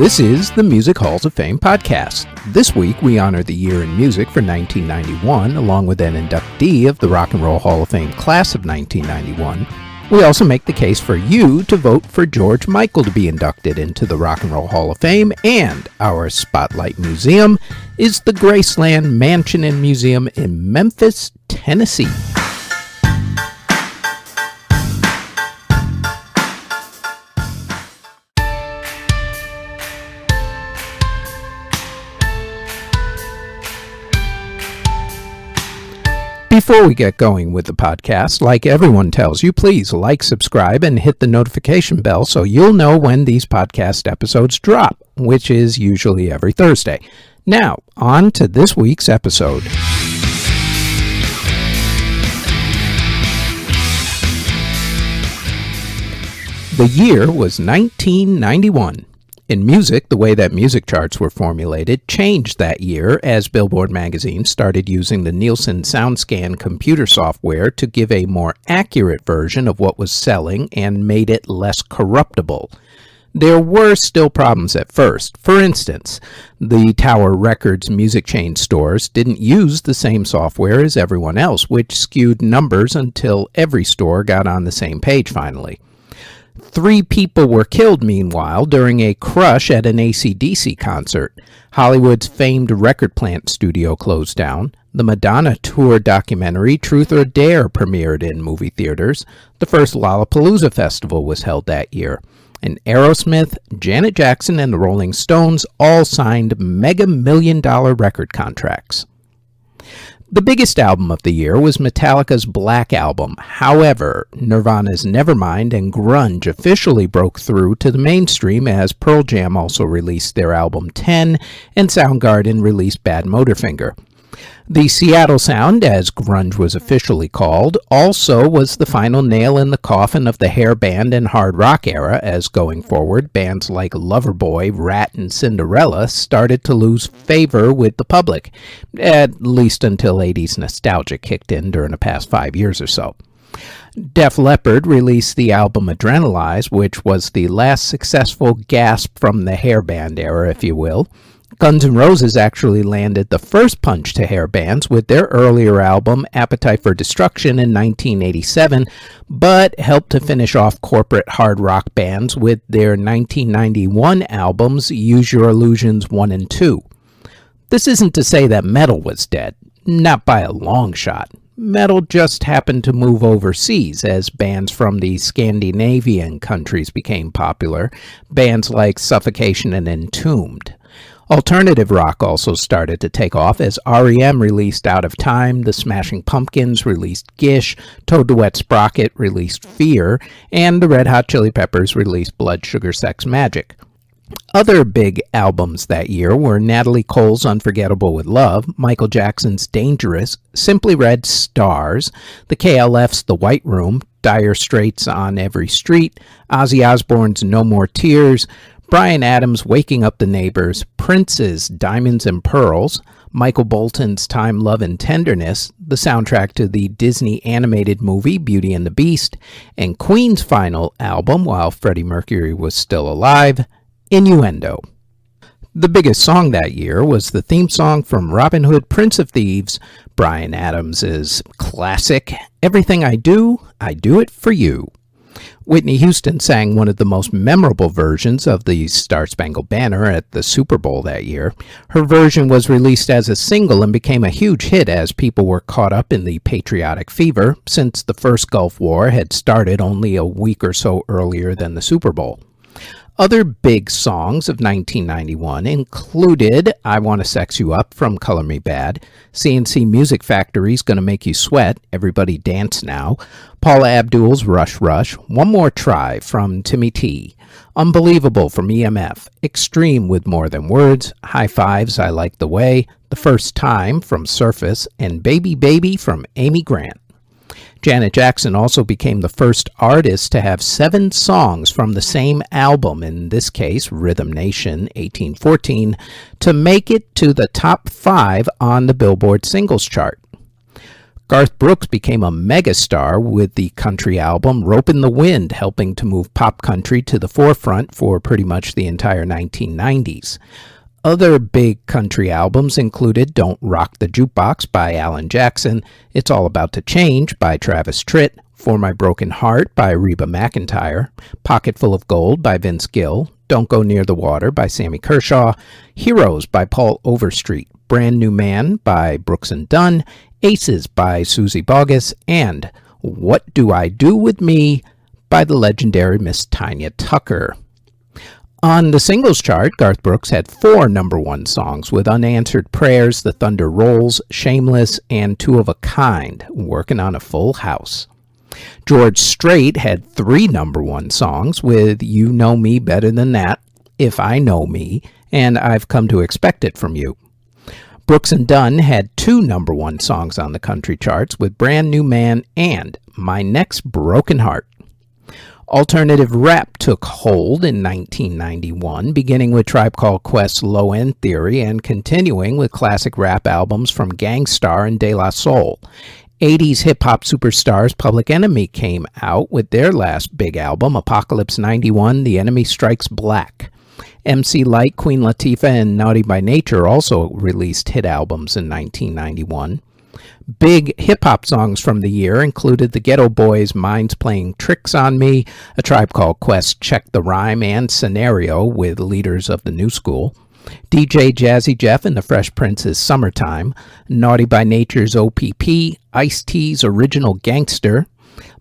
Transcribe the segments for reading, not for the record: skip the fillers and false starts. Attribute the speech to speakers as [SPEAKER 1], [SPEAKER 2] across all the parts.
[SPEAKER 1] This is the Music Halls of Fame podcast. This week, we honor the year in music for 1991, along with an inductee of the Rock and Roll Hall of Fame class of 1991. We also make the case for you to vote for George Michael to be inducted into the Rock and Roll Hall of Fame, and our Spotlight Museum is the Graceland Mansion and Museum in Memphis, Tennessee. Before we get going with the podcast, like everyone tells you, please like, subscribe, and hit the notification bell so you'll know when these podcast episodes drop, which is usually every Thursday. Now, on to this week's episode. The year was 1991. In music, the way that music charts were formulated changed that year as Billboard magazine started using the Nielsen SoundScan computer software to give a more accurate version of what was selling and made it less corruptible. There were still problems at first. For instance, the Tower Records music chain stores didn't use the same software as everyone else, which skewed numbers until every store got on the same page finally. 3 people were killed, meanwhile, during a crush at an AC/DC concert. Hollywood's famed record plant studio closed down. The Madonna tour documentary Truth or Dare premiered in movie theaters. The first Lollapalooza festival was held that year. And Aerosmith, Janet Jackson, and the Rolling Stones all signed mega million-dollar record contracts. The biggest album of the year was Metallica's Black Album. However, Nirvana's Nevermind and grunge officially broke through to the mainstream as Pearl Jam also released their album 10 and Soundgarden released Bad Motorfinger. The Seattle Sound, as grunge was officially called, also was the final nail in the coffin of the hair band and hard rock era, as going forward, bands like Loverboy, Rat, and Cinderella started to lose favor with the public, at least until 80s nostalgia kicked in during the past 5 years or so. Def Leppard released the album Adrenalize, which was the last successful gasp from the hair band era, if you will. Guns N' Roses actually landed the first punch to hair bands with their earlier album Appetite for Destruction in 1987, but helped to finish off corporate hard rock bands with their 1991 albums Use Your Illusions 1 and 2. This isn't to say that metal was dead, not by a long shot. Metal just happened to move overseas as bands from the Scandinavian countries became popular, bands like Suffocation and Entombed. Alternative rock also started to take off as R.E.M. released Out of Time, the Smashing Pumpkins released Gish, Toad the Wet Sprocket released Fear, and the Red Hot Chili Peppers released Blood Sugar Sex Magic. Other big albums that year were Natalie Cole's Unforgettable with Love, Michael Jackson's Dangerous, Simply Red's Stars, the KLF's The White Room, Dire Straits' On Every Street, Ozzy Osbourne's No More Tears, Bryan Adams' Waking Up the Neighbors, Prince's Diamonds and Pearls, Michael Bolton's Time, Love, and Tenderness, the soundtrack to the Disney animated movie Beauty and the Beast, and Queen's final album, while Freddie Mercury was still alive, Innuendo. The biggest song that year was the theme song from Robin Hood, Prince of Thieves, Bryan Adams' classic, Everything I Do It For You. Whitney Houston sang one of the most memorable versions of the Star Spangled Banner at the Super Bowl that year. Her version was released as a single and became a huge hit as people were caught up in the patriotic fever, since the first Gulf War had started only a week or so earlier than the Super Bowl. Other big songs of 1991 included I Wanna Sex You Up from Color Me Bad, CNC Music Factory's Gonna Make You Sweat, Everybody Dance Now, Paula Abdul's Rush Rush, One More Try from Timmy T, Unbelievable from EMF, Extreme with More Than Words, High Fives, I Like the Way, The First Time from Surface, and Baby Baby from Amy Grant. Janet Jackson also became the first artist to have 7 songs from the same album, in this case Rhythm Nation 1814, to make it to the top 5 on the Billboard Singles Chart. Garth Brooks became a megastar with the country album Ropin' the Wind, helping to move pop country to the forefront for pretty much the entire 1990s. Other big country albums included Don't Rock the Jukebox by Alan Jackson, It's All About to Change by Travis Tritt, For My Broken Heart by Reba McEntire, Pocketful of Gold by Vince Gill, Don't Go Near the Water by Sammy Kershaw, Heroes by Paul Overstreet, Brand New Man by Brooks and Dunn, Aces by Susie Boggess, and What Do I Do With Me by the legendary Miss Tanya Tucker. On the singles chart, Garth Brooks had 4 number-1 songs with Unanswered Prayers, The Thunder Rolls, Shameless, and Two of a Kind, working on a full house. George Strait had 3 number-1 songs with You Know Me Better Than That, If I Know Me, and I've Come to Expect It From You. Brooks and Dunn had 2 number-1 songs on the country charts with Brand New Man and My Next Broken Heart. Alternative rap took hold in 1991, beginning with Tribe Called Quest's Low End Theory and continuing with classic rap albums from Gang Starr and De La Soul. 80s hip-hop superstars Public Enemy came out with their last big album, Apocalypse 91, The Enemy Strikes Black. MC Lyte, Queen Latifah, and Naughty by Nature also released hit albums in 1991. Big hip-hop songs from the year included the Ghetto Boys' Minds Playing Tricks on Me, A Tribe Called Quest, Check the Rhyme, and Scenario with leaders of the new school. DJ Jazzy Jeff and the Fresh Prince's Summertime, Naughty by Nature's OPP, Ice-T's Original Gangster,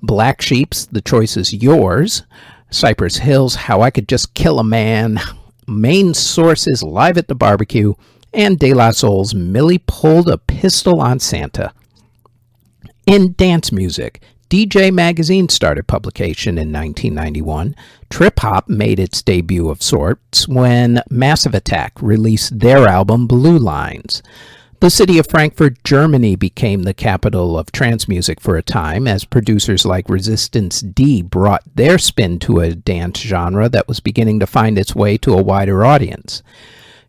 [SPEAKER 1] Black Sheep's The Choice Is Yours, Cypress Hill's How I Could Just Kill a Man, Main Source's Live at the Barbecue, and De La Soul's Millie Pulled a Pistol on Santa. In dance music, DJ Magazine started publication in 1991. Trip Hop made its debut of sorts when Massive Attack released their album Blue Lines. The city of Frankfurt, Germany became the capital of trance music for a time as producers like Resistance D brought their spin to a dance genre that was beginning to find its way to a wider audience.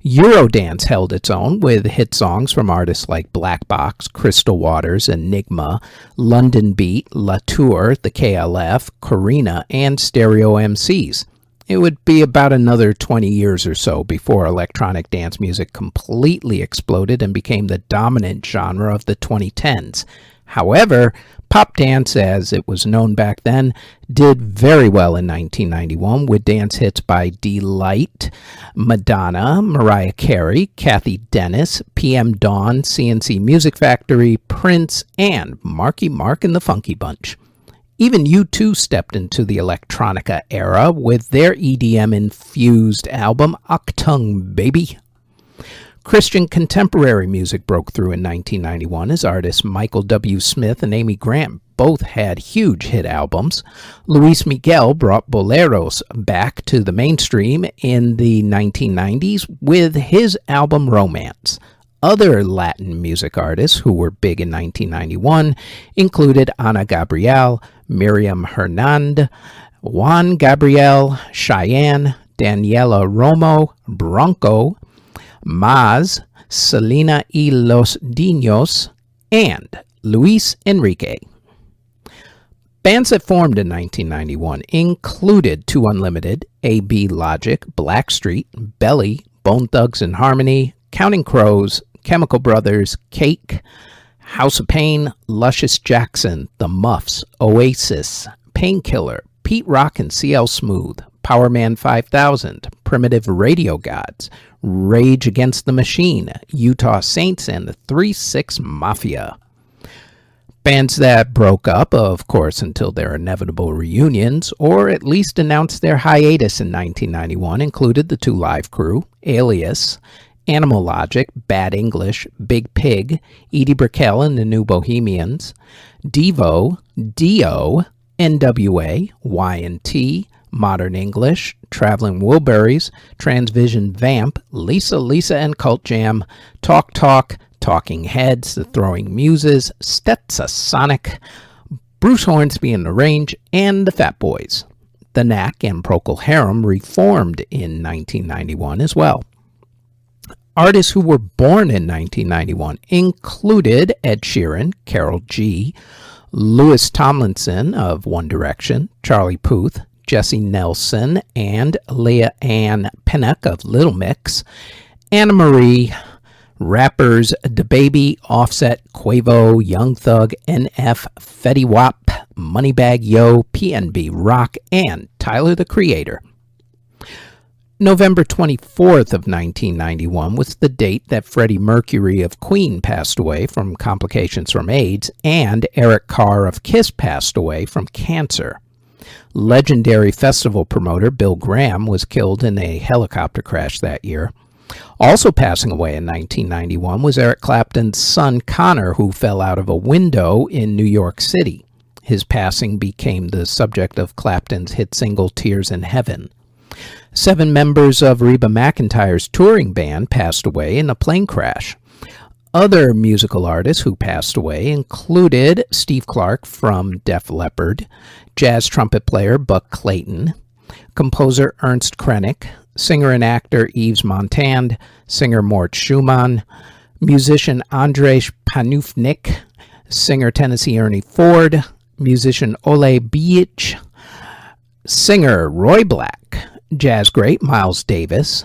[SPEAKER 1] Eurodance held its own with hit songs from artists like Black Box, Crystal Waters, Enigma, London Beat, La Tour, the KLF, Corina, and Stereo MCs. It would be about another 20 years or so before electronic dance music completely exploded and became the dominant genre of the 2010s. However, pop dance, as it was known back then, did very well in 1991 with dance hits by Delight, Madonna, Mariah Carey, Kathy Dennis, PM Dawn, CNC Music Factory, Prince, and Marky Mark and the Funky Bunch. Even U2 stepped into the electronica era with their EDM-infused album, Achtung Baby. Christian contemporary music broke through in 1991 as artists Michael W. Smith and Amy Grant both had huge hit albums. Luis Miguel brought boleros back to the mainstream in the 1990s with his album Romance. Other Latin music artists who were big in 1991 included Ana Gabriel, Miriam Hernand, Juan Gabriel, Cheyenne, Daniela Romo, Bronco, Maz, Selena y los Dinos, and Luis Enrique. Bands that formed in 1991 included Two Unlimited, A.B. Logic, Blackstreet, Belly, Bone Thugs and Harmony, Counting Crows, Chemical Brothers, Cake, House of Pain, Luscious Jackson, The Muffs, Oasis, Painkiller, Pete Rock and CL Smooth, Powerman 5000, Primitive Radio Gods, Rage Against the Machine, Utah Saints, and the 3-6 Mafia. Bands that broke up, of course, until their inevitable reunions, or at least announced their hiatus in 1991, included the Two Live Crew, Alias, Animal Logic, Bad English, Big Pig, Edie Brickell and the New Bohemians, Devo, Dio, NWA, Y&T, Modern English, Traveling Wilburys, Transvision Vamp, Lisa and Cult Jam, Talk, Talking Heads, The Throwing Muses, Stetsasonic, Bruce Hornsby and the Range, and the Fat Boys. The Knack and Procol Harum reformed in 1991 as well. Artists who were born in 1991 included Ed Sheeran, Karol G, Louis Tomlinson of One Direction, Charlie Puth, Jessie Nelson, and Leah Ann Pinnock of Little Mix, Anna Marie, rappers DaBaby, Offset, Quavo, Young Thug, NF, Fetty Wap, Moneybagg Yo, PNB Rock, and Tyler the Creator. November 24th of 1991 was the date that Freddie Mercury of Queen passed away from complications from AIDS, and Eric Carr of Kiss passed away from cancer. Legendary festival promoter Bill Graham was killed in a helicopter crash that year. Also passing away in 1991 was Eric Clapton's son Connor, who fell out of a window in New York City. His passing became the subject of Clapton's hit single Tears in Heaven. 7 members of Reba McEntire's touring band passed away in a plane crash. Other musical artists who passed away included Steve Clark from Def Leppard, jazz trumpet player Buck Clayton, composer Ernst Krenek, singer and actor Yves Montand, singer Mort Schumann, musician Andrzej Panufnik, singer Tennessee Ernie Ford, musician Ole Bic, singer Roy Black, jazz great Miles Davis,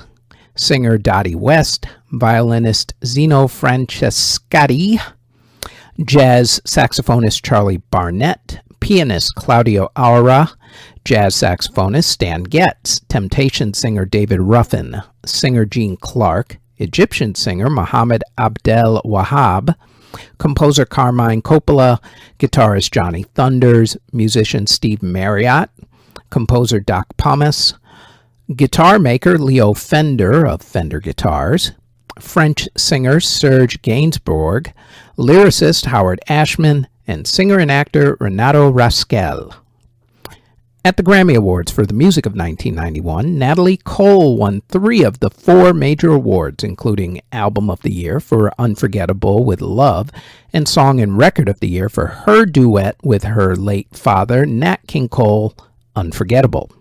[SPEAKER 1] singer Dottie West, violinist Zeno Francescatti, jazz saxophonist Charlie Barnett, pianist Claudio Aura, jazz saxophonist Stan Getz, Temptation singer David Ruffin, singer Gene Clark, Egyptian singer Mohammed Abdel Wahab, composer Carmine Coppola, guitarist Johnny Thunders, musician Steve Marriott, composer Doc Pomus, guitar maker Leo Fender of Fender Guitars, French singer Serge Gainsbourg, lyricist Howard Ashman, and singer and actor Renato Rascal. At the Grammy Awards for the music of 1991, Natalie Cole won 3 of the 4 major awards, including Album of the Year for Unforgettable with Love and Song and Record of the Year for her duet with her late father, Nat King Cole, Unforgettable.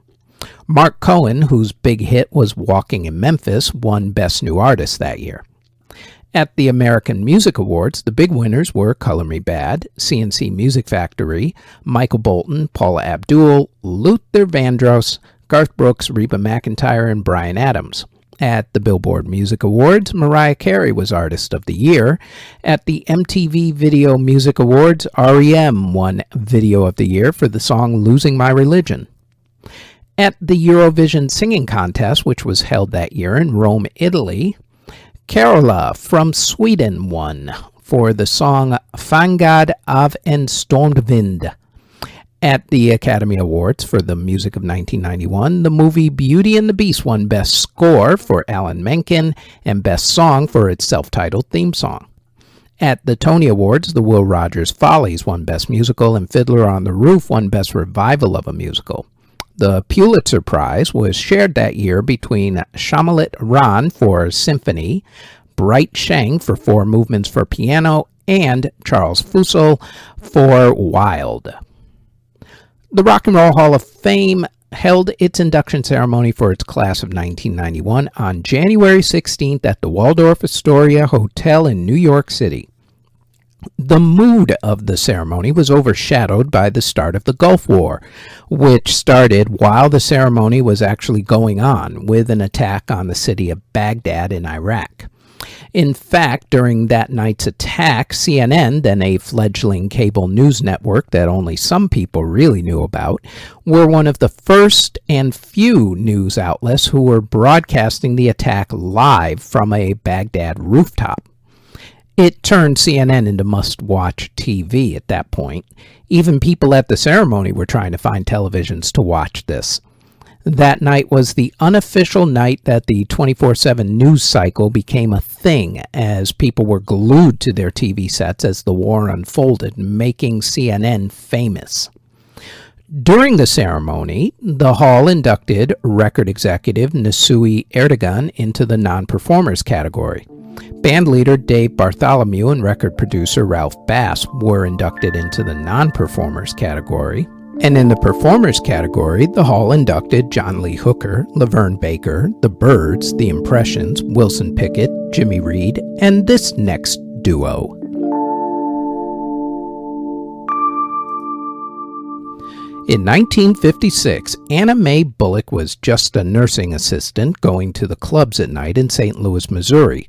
[SPEAKER 1] Mark Cohen, whose big hit was Walking in Memphis, won Best New Artist that year. At the American Music Awards, the big winners were Color Me Bad, CNC Music Factory, Michael Bolton, Paula Abdul, Luther Vandross, Garth Brooks, Reba McEntire, and Bryan Adams. At the Billboard Music Awards, Mariah Carey was Artist of the Year. At the MTV Video Music Awards, REM won Video of the Year for the song Losing My Religion. At the Eurovision Singing Contest, which was held that year in Rome, Italy, Carola from Sweden won for the song Fangad av en Stormvind. At the Academy Awards for the music of 1991, the movie Beauty and the Beast won Best Score for Alan Menken and Best Song for its self-titled theme song. At the Tony Awards, the Will Rogers Follies won Best Musical and Fiddler on the Roof won Best Revival of a Musical. The Pulitzer Prize was shared that year between Shamalit Ran for Symphony, Bright Sheng for 4 Movements for Piano, and Charles Fussell for Wild. The Rock and Roll Hall of Fame held its induction ceremony for its class of 1991 on January 16th at the Waldorf Astoria Hotel in New York City. The mood of the ceremony was overshadowed by the start of the Gulf War, which started while the ceremony was actually going on, with an attack on the city of Baghdad in Iraq. In fact, during that night's attack, CNN, then a fledgling cable news network that only some people really knew about, were one of the first and few news outlets who were broadcasting the attack live from a Baghdad rooftop. It turned CNN into must-watch TV at that point. Even people at the ceremony were trying to find televisions to watch this. That night was the unofficial night that the 24/7 news cycle became a thing, as people were glued to their TV sets as the war unfolded, making CNN famous. During the ceremony, the hall inducted record executive Nesui Erdogan into the non-performers category. Band leader Dave Bartholomew and record producer Ralph Bass were inducted into the non-performers category. And in the performers category, the Hall inducted John Lee Hooker, Laverne Baker, the Byrds, the Impressions, Wilson Pickett, Jimmy Reed, and this next duo. In 1956, Anna Mae Bullock was just a nursing assistant going to the clubs at night in St. Louis, Missouri.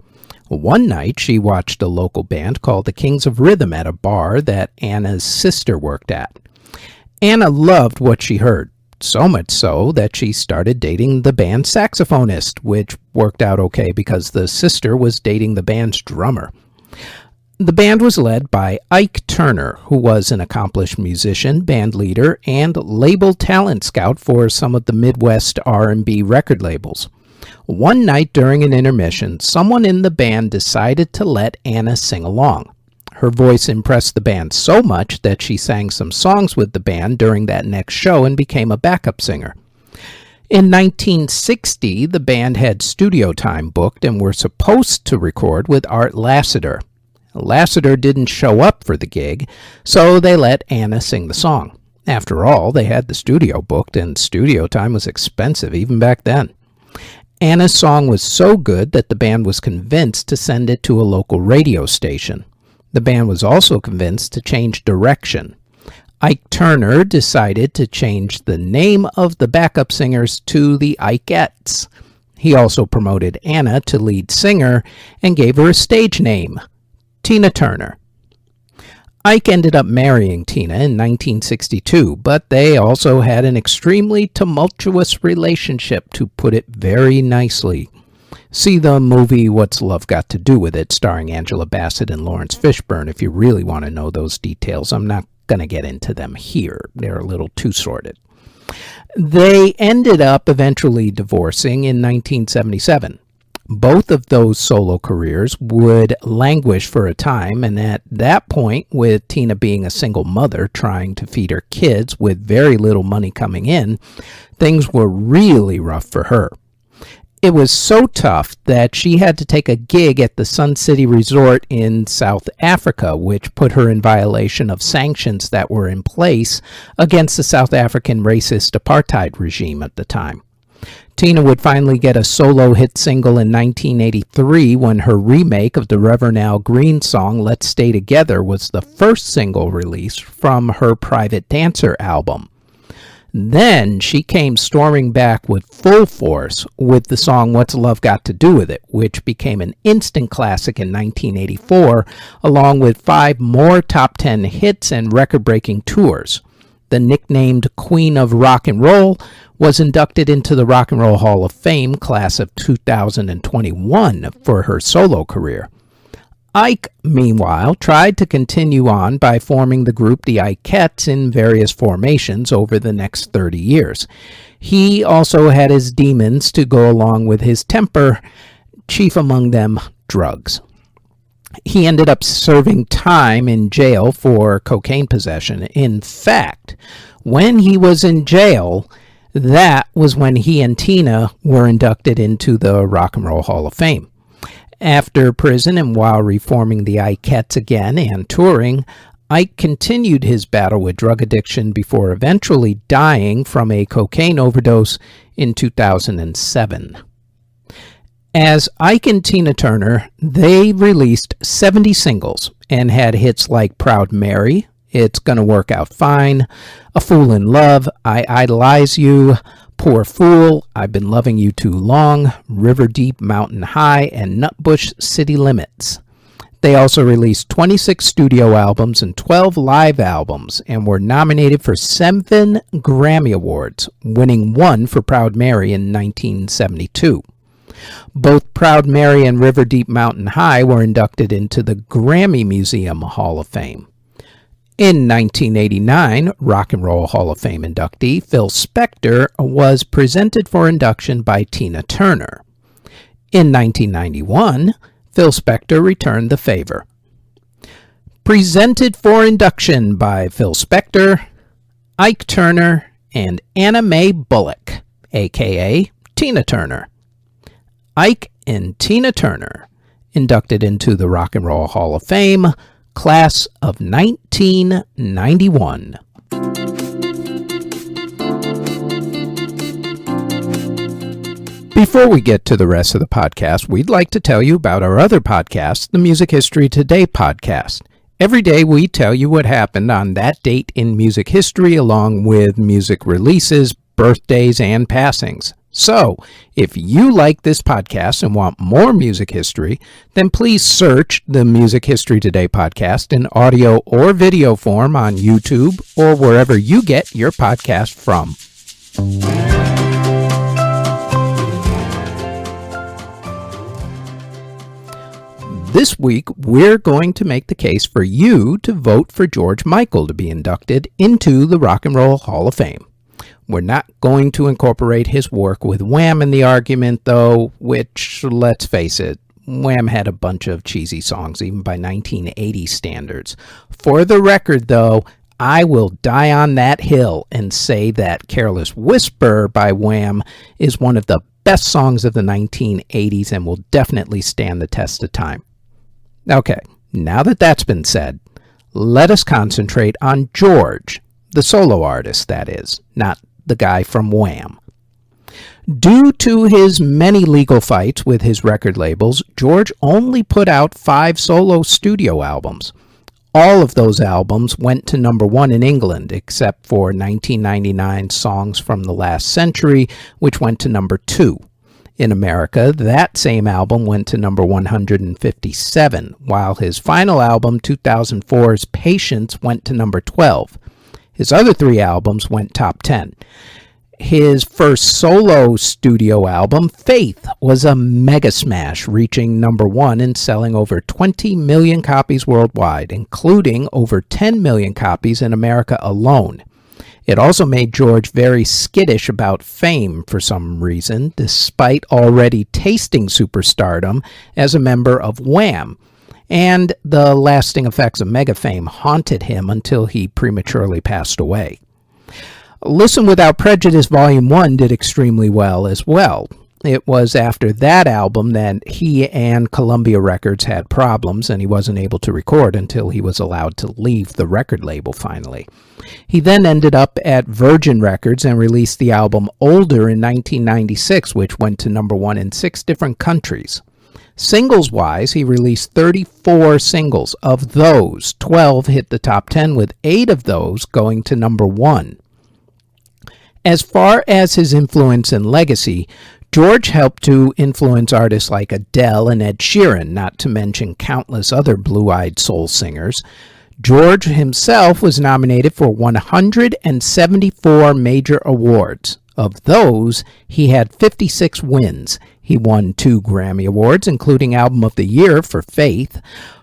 [SPEAKER 1] One night, she watched a local band called the Kings of Rhythm at a bar that Anna's sister worked at. Anna loved what she heard, so much so that she started dating the band's saxophonist, which worked out okay because the sister was dating the band's drummer. The band was led by Ike Turner, who was an accomplished musician, band leader, and label talent scout for some of the Midwest R&B record labels. One night during an intermission, someone in the band decided to let Anna sing along. Her voice impressed the band so much that she sang some songs with the band during that next show and became a backup singer. In 1960, the band had studio time booked and were supposed to record with Art Lassiter. Lassiter didn't show up for the gig, so they let Anna sing the song. After all, they had the studio booked, and studio time was expensive even back then. Anna's song was so good that the band was convinced to send it to a local radio station. The band was also convinced to change direction. Ike Turner decided to change the name of the backup singers to the Ikeettes. He also promoted Anna to lead singer and gave her a stage name, Tina Turner. Ike ended up marrying Tina in 1962, but they also had an extremely tumultuous relationship, to put it very nicely. See the movie What's Love Got to Do With It, starring Angela Bassett and Lawrence Fishburne, if you really want to know those details. I'm not going to get into them here. They're a little too sordid. They ended up eventually divorcing in 1977. Both of those solo careers would languish for a time, and at that point, with Tina being a single mother trying to feed her kids with very little money coming in, things were really rough for her. It was so tough that she had to take a gig at the Sun City Resort in South Africa, which put her in violation of sanctions that were in place against the South African racist apartheid regime at the time. Tina would finally get a solo hit single in 1983 when her remake of the Reverend Al Green song Let's Stay Together was the first single released from her Private Dancer album. Then she came storming back with full force with the song What's Love Got to Do With It, which became an instant classic in 1984, along with 5 more top 10 hits and record-breaking tours. The nicknamed Queen of Rock and Roll was inducted into the Rock and Roll Hall of Fame class of 2021 for her solo career. Ike, meanwhile, tried to continue on by forming the group the Ikeettes in various formations over the next 30 years. He also had his demons to go along with his temper, chief among them drugs. He ended up serving time in jail for cocaine possession. In fact, when he was in jail, that was when he and Tina were inducted into the Rock and Roll Hall of Fame. After prison and while reforming the Ikeettes again and touring, Ike continued his battle with drug addiction before eventually dying from a cocaine overdose in 2007. As Ike and Tina Turner, they released 70 singles and had hits like Proud Mary, It's Gonna Work Out Fine, A Fool in Love, I Idolize You, Poor Fool, I've Been Loving You Too Long, River Deep Mountain High, and Nutbush City Limits. They also released 26 studio albums and 12 live albums and were nominated for 7 Grammy Awards, winning 1 for Proud Mary in 1972. Both Proud Mary and River Deep Mountain High were inducted into the Grammy Museum Hall of Fame. In 1989, Rock and Roll Hall of Fame inductee Phil Spector was presented for induction by Tina Turner. In 1991, Phil Spector returned the favor. Presented for induction by Phil Spector, Ike Turner, and Anna Mae Bullock, a.k.a. Tina Turner. Ike and Tina Turner, inducted into the Rock and Roll Hall of Fame, class of 1991. Before we get to the rest of the podcast, we'd like to tell you about our other podcast, the Music History Today podcast. Every day we tell you what happened on that date in music history, along with music releases, birthdays, and passings. So, if you like this podcast and want more music history, then please search the Music History Today podcast in audio or video form on YouTube or wherever you get your podcast from. This week, we're going to make the case for you to vote for George Michael to be inducted into the Rock and Roll Hall of Fame. We're not going to incorporate his work with Wham in the argument, though, which, let's face it, Wham had a bunch of cheesy songs, even by 1980 standards. For the record, though, I will die on that hill and say that Careless Whisper by Wham is one of the best songs of the 1980s and will definitely stand the test of time. Okay, now that that's been said, let us concentrate on George, the solo artist, that is, not the guy from Wham. Due to his many legal fights with his record labels, George only put out 5 solo studio albums. All of those albums went to number 1 in England, except for 1999's Songs from the Last Century, which went to number 2. In America, that same album went to number 157, while his final album, 2004's Patience, went to number 12. His other 3 albums went top 10. His first solo studio album, Faith, was a mega smash, reaching number 1 and selling over 20 million copies worldwide, including over 10 million copies in America alone. It also made George very skittish about fame for some reason, despite already tasting superstardom as a member of Wham, and the lasting effects of mega fame haunted him until he prematurely passed away. Listen Without Prejudice Volume 1 did extremely well as well. It was after that album that he and Columbia Records had problems and he wasn't able to record until he was allowed to leave the record label finally. He then ended up at Virgin Records and released the album Older in 1996, which went to number 1 in 6 different countries. Singles-wise, he released 34 singles. Of those, 12 hit the top 10, with 8 of those going to number 1. As far as his influence and legacy, George helped to influence artists like Adele and Ed Sheeran, not to mention countless other blue-eyed soul singers. George himself was nominated for 174 major awards. Of those, he had 56 wins. He won 2 Grammy Awards, including Album of the Year for Faith,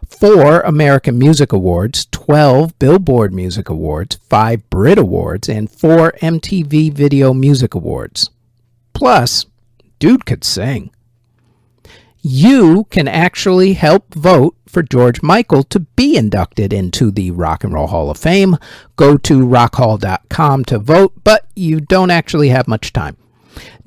[SPEAKER 1] 4 American Music Awards, 12 Billboard Music Awards, 5 Brit Awards, and 4 MTV Video Music Awards. Plus, dude could sing. You can actually help vote for George Michael to be inducted into the Rock and Roll Hall of Fame. Go to rockhall.com to vote, but you don't actually have much time.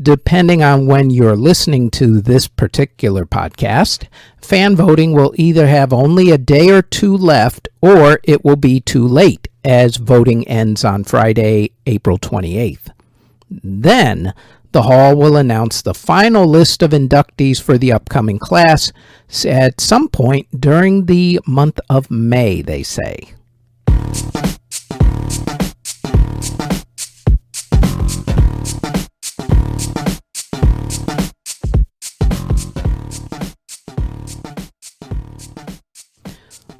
[SPEAKER 1] Depending on when you're listening to this particular podcast, fan voting will either have only a day or 2 left, or it will be too late, as voting ends on Friday, April 28th. Then, the Hall will announce the final list of inductees for the upcoming class at some point during the month of May, they say.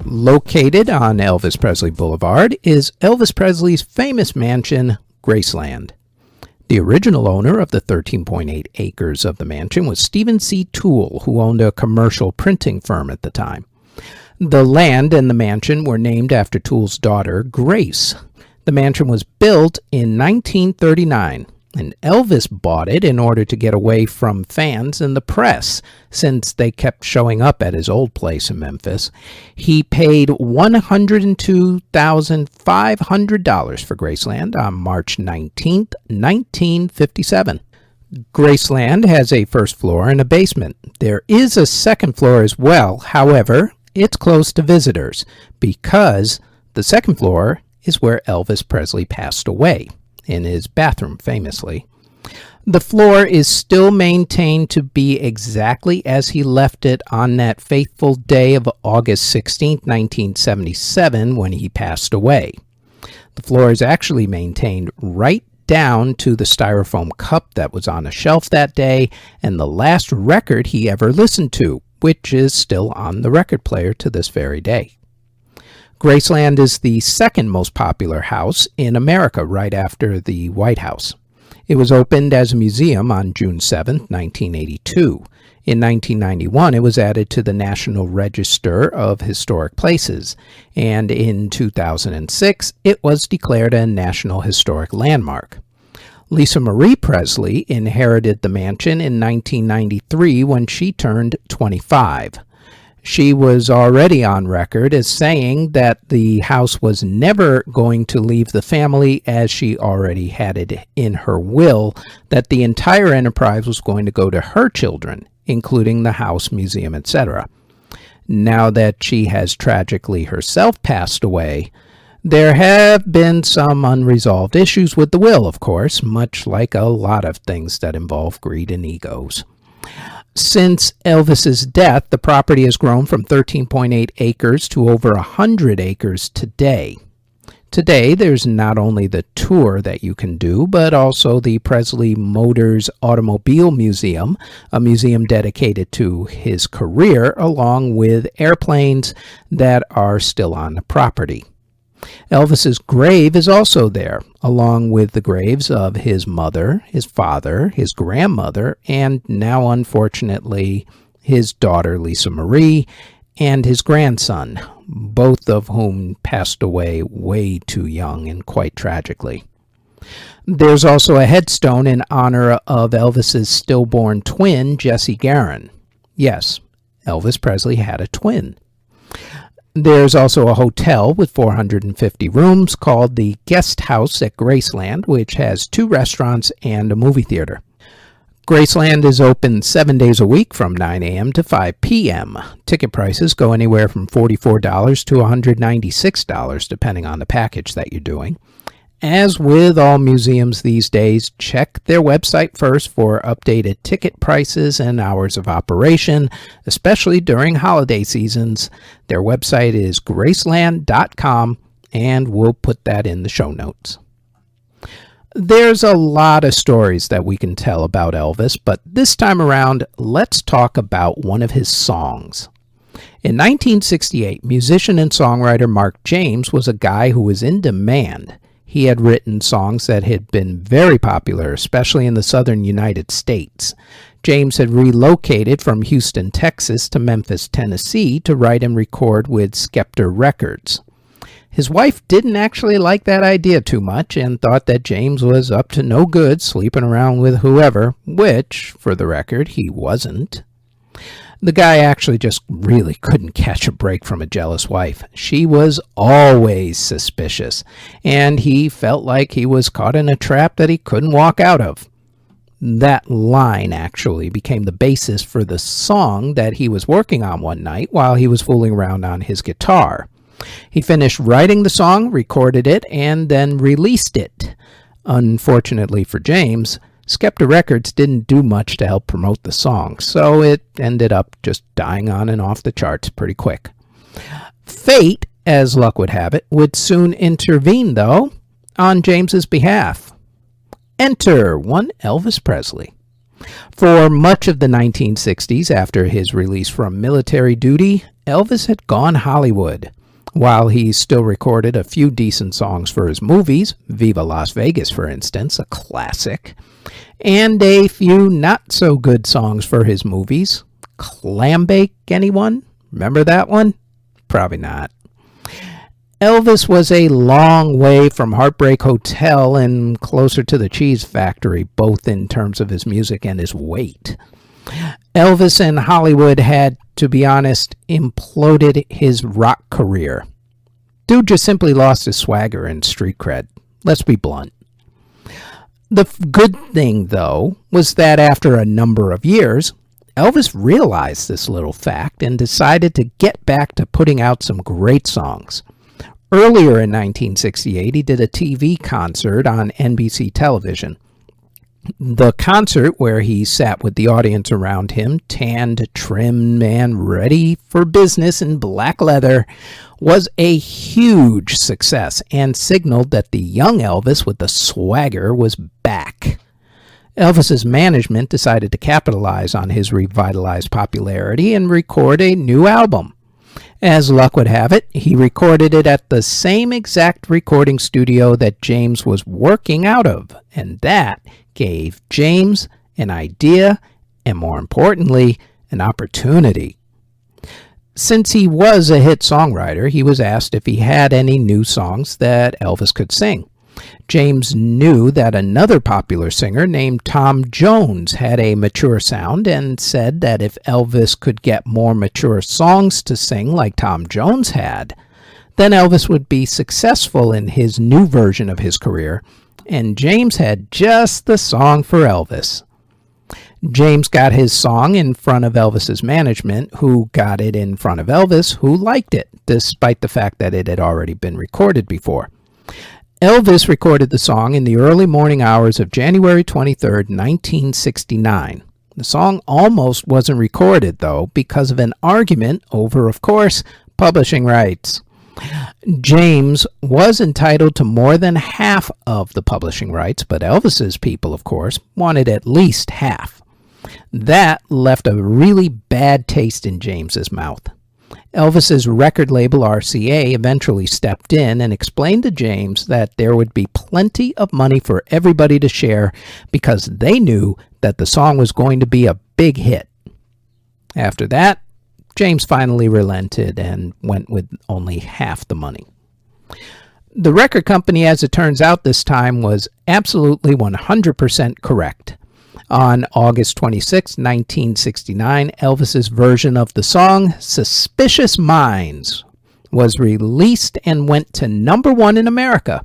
[SPEAKER 1] Located on Elvis Presley Boulevard is Elvis Presley's famous mansion, Graceland. The original owner of the 13.8 acres of the mansion was Stephen C. Toole, who owned a commercial printing firm at the time. The land and the mansion were named after Toole's daughter, Grace. The mansion was built in 1939, and Elvis bought it in order to get away from fans and the press, since they kept showing up at his old place in Memphis. He paid $102,500 for Graceland on March 19, 1957. Graceland has a first floor and a basement. There is a second floor as well. However, it's closed to visitors because the second floor is where Elvis Presley passed away, in his bathroom famously. The floor is still maintained to be exactly as he left it on that fateful day of August 16, 1977, when he passed away. The floor is actually maintained right down to the styrofoam cup that was on a shelf that day and the last record he ever listened to, which is still on the record player to this very day. Graceland is the second most popular house in America, right after the White House. It was opened as a museum on June 7, 1982. In 1991, it was added to the National Register of Historic Places, and in 2006, it was declared a National Historic Landmark. Lisa Marie Presley inherited the mansion in 1993 when she turned 25. She was already on record as saying that the house was never going to leave the family, as she already had it in her will that the entire enterprise was going to go to her children, including the house, museum, etc. Now that she has tragically herself passed away, there have been some unresolved issues with the will, of course, much like a lot of things that involve greed and egos. Since Elvis's death, the property has grown from 13.8 acres to over 100 acres today. Today, there's not only the tour that you can do, but also the Presley Motors Automobile Museum, a museum dedicated to his career, along with airplanes that are still on the property. Elvis's grave is also there, along with the graves of his mother, his father, his grandmother, and now, unfortunately, his daughter, Lisa Marie, and his grandson, both of whom passed away way too young and quite tragically. There's also a headstone in honor of Elvis's stillborn twin, Jesse Garon. Yes, Elvis Presley had a twin. There's also a hotel with 450 rooms called the Guest House at Graceland, which has 2 restaurants and a movie theater. Graceland is open 7 days a week from 9 a.m. to 5 p.m. Ticket prices go anywhere from $44 to $196, depending on the package that you're doing. As with all museums these days, check their website first for updated ticket prices and hours of operation, especially during holiday seasons. Their website is graceland.com, and we'll put that in the show notes. There's a lot of stories that we can tell about Elvis, but this time around, let's talk about one of his songs. In 1968, musician and songwriter Mark James was a guy who was in demand. He had written songs that had been very popular, especially in the southern United States. James had relocated from Houston, Texas to Memphis, Tennessee to write and record with Skepta Records. His wife didn't actually like that idea too much and thought that James was up to no good sleeping around with whoever, which, for the record, he wasn't. The guy actually just really couldn't catch a break from a jealous wife. She was always suspicious, and he felt like he was caught in a trap that he couldn't walk out of. That line actually became the basis for the song that he was working on one night while he was fooling around on his guitar. He finished writing the song, recorded it, and then released it. Unfortunately for James, Skepta Records didn't do much to help promote the song, so it ended up just dying on and off the charts pretty quick. Fate, as luck would have it, would soon intervene, though, on James's behalf. Enter one Elvis Presley. For much of the 1960s, after his release from military duty, Elvis had gone Hollywood. While he still recorded a few decent songs for his movies, Viva Las Vegas, for instance, a classic, and a few not-so-good songs for his movies. Clambake, anyone? Remember that one? Probably not. Elvis was a long way from Heartbreak Hotel and closer to the Cheese Factory, both in terms of his music and his weight. Elvis and Hollywood had, to be honest, imploded his rock career. Dude just simply lost his swagger and street cred. Let's be blunt. The good thing, though, was that after a number of years, Elvis realized this little fact and decided to get back to putting out some great songs. Earlier in 1968, he did a TV concert on NBC television. The concert, where he sat with the audience around him, tanned, trimmed man ready for business in black leather, was a huge success and signaled that the young Elvis with the swagger was back. Elvis's management decided to capitalize on his revitalized popularity and record a new album. As luck would have it, he recorded it at the same exact recording studio that James was working out of, and that gave James an idea and, more importantly, an opportunity. Since he was a hit songwriter, he was asked if he had any new songs that Elvis could sing. James knew that another popular singer named Tom Jones had a mature sound and said that if Elvis could get more mature songs to sing like Tom Jones had, then Elvis would be successful in his new version of his career, and James had just the song for Elvis. James got his song in front of Elvis's management, who got it in front of Elvis, who liked it, despite the fact that it had already been recorded before. Elvis recorded the song in the early morning hours of January 23, 1969. The song almost wasn't recorded, though, because of an argument over, of course, publishing rights. James was entitled to more than half of the publishing rights, but Elvis's people, of course, wanted at least half. That left a really bad taste in James's mouth. Elvis's record label RCA eventually stepped in and explained to James that there would be plenty of money for everybody to share because they knew that the song was going to be a big hit. After that, James finally relented and went with only half the money. The record company, as it turns out this time, was absolutely 100% correct. On August 26, 1969, Elvis's version of the song, Suspicious Minds, was released and went to number 1 in America.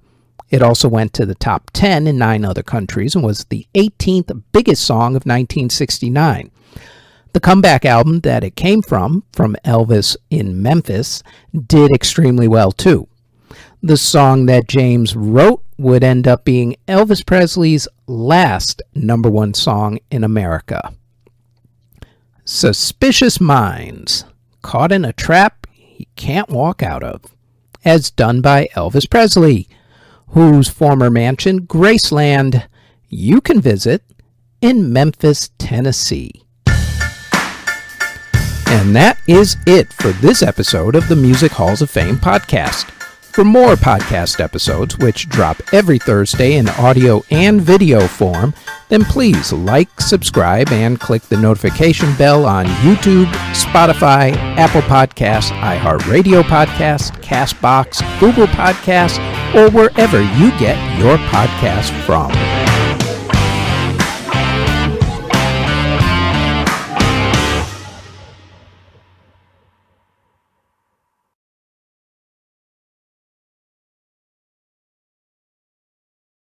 [SPEAKER 1] It also went to the top 10 in 9 other countries and was the 18th biggest song of 1969. The comeback album that it came from Elvis in Memphis, did extremely well too. The song that James wrote would end up being Elvis Presley's last number 1 song in America. Suspicious Minds, caught in a trap he can't walk out of, as done by Elvis Presley, whose former mansion, Graceland, you can visit in Memphis, Tennessee. And that is it for this episode of the Music Halls of Fame podcast. For more podcast episodes, which drop every Thursday in audio and video form, then please like, subscribe, and click the notification bell on YouTube, Spotify, Apple Podcasts, iHeartRadio Podcasts, CastBox, Google Podcasts, or wherever you get your podcasts from.